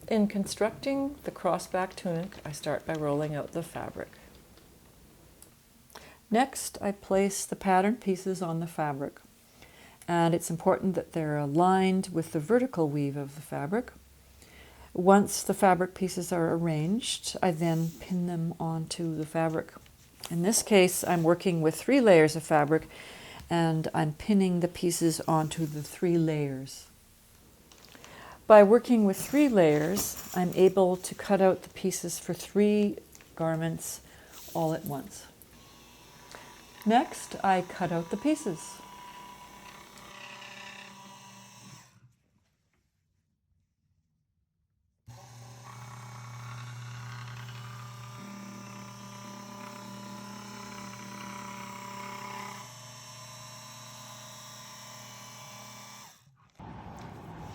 In constructing the crossback tunic, I start by rolling out the fabric. Next, I place the pattern pieces on the fabric, and it's important that they're aligned with the vertical weave of the fabric. Once the fabric pieces are arranged, I then pin them onto the fabric. In this case, I'm working with 3 layers of fabric, and I'm pinning the pieces onto the 3 layers. By working with 3 layers, I'm able to cut out the pieces for 3 garments all at once. Next, I cut out the pieces.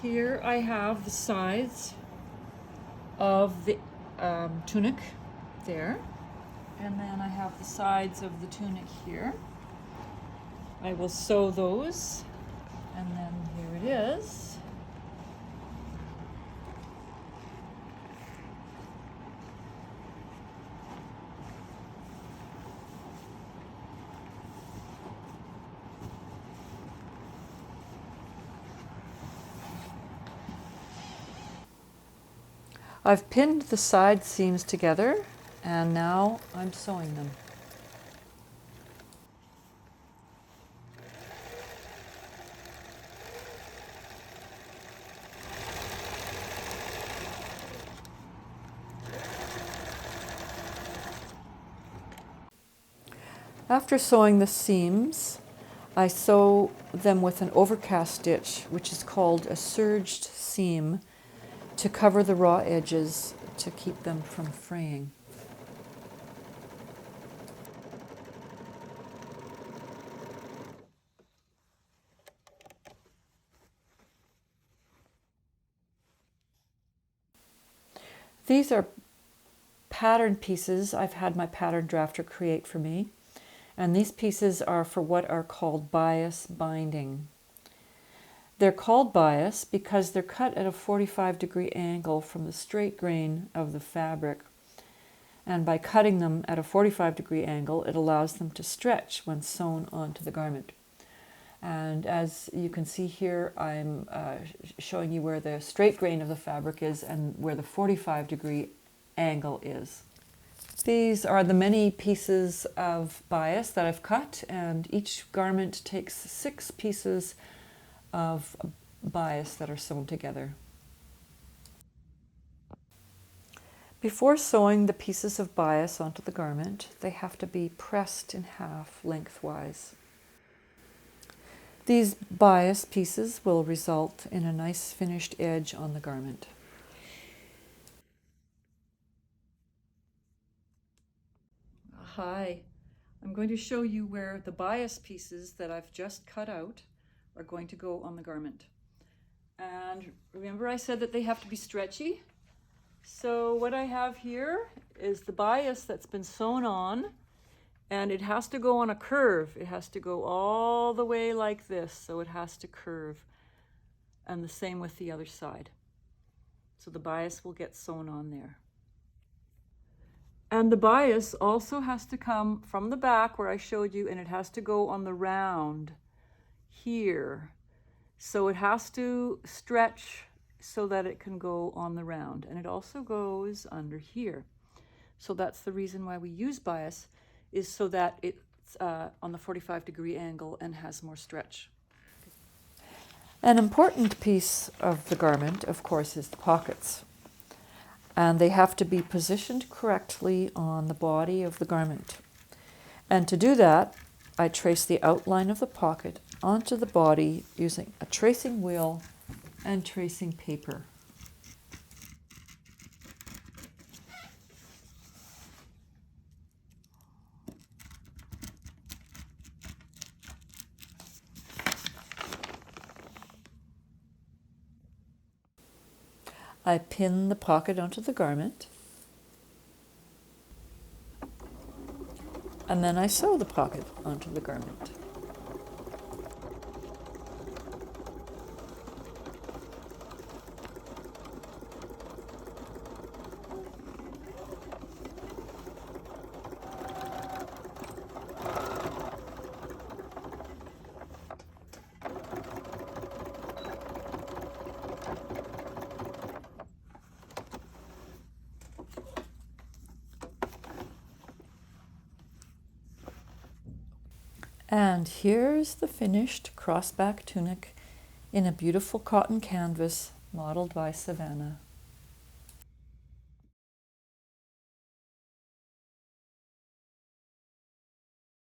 Here I have the sides of the tunic there, and then I have the sides of the tunic here. I will sew those, and then here it is. I've pinned the side seams together, and now I'm sewing them. After sewing the seams, I sew them with an overcast stitch, which is called a serged seam, to cover the raw edges to keep them from fraying. These are pattern pieces I've had my pattern drafter create for me, and these pieces are for what are called bias binding. They're called bias because they're cut at a 45-degree angle from the straight grain of the fabric. And by cutting them at a 45-degree angle, it allows them to stretch when sewn onto the garment. And as you can see here, I'm showing you where the straight grain of the fabric is and where the 45-degree angle is. These are the many pieces of bias that I've cut, and each garment takes 6 pieces of bias that are sewn together. Before sewing the pieces of bias onto the garment, they have to be pressed in half lengthwise. These bias pieces will result in a nice finished edge on the garment. Hi, I'm going to show you where the bias pieces that I've just cut out are going to go on the garment. And remember I said that they have to be stretchy? So what I have here is the bias that's been sewn on, and it has to go on a curve. It has to go all the way like this, so it has to curve. And the same with the other side. So the bias will get sewn on there. And the bias also has to come from the back where I showed you, and it has to go on the round here. So it has to stretch so that it can go on the round, and it also goes under here. So that's the reason why we use bias, is so that it's on the 45-degree angle and has more stretch. An important piece of the garment, of course, is the pockets. And they have to be positioned correctly on the body of the garment. And to do that, I trace the outline of the pocket onto the body using a tracing wheel and tracing paper. I pin the pocket onto the garment, and then I sew the pocket onto the garment. And here's the finished crossback tunic in a beautiful cotton canvas modeled by Savannah.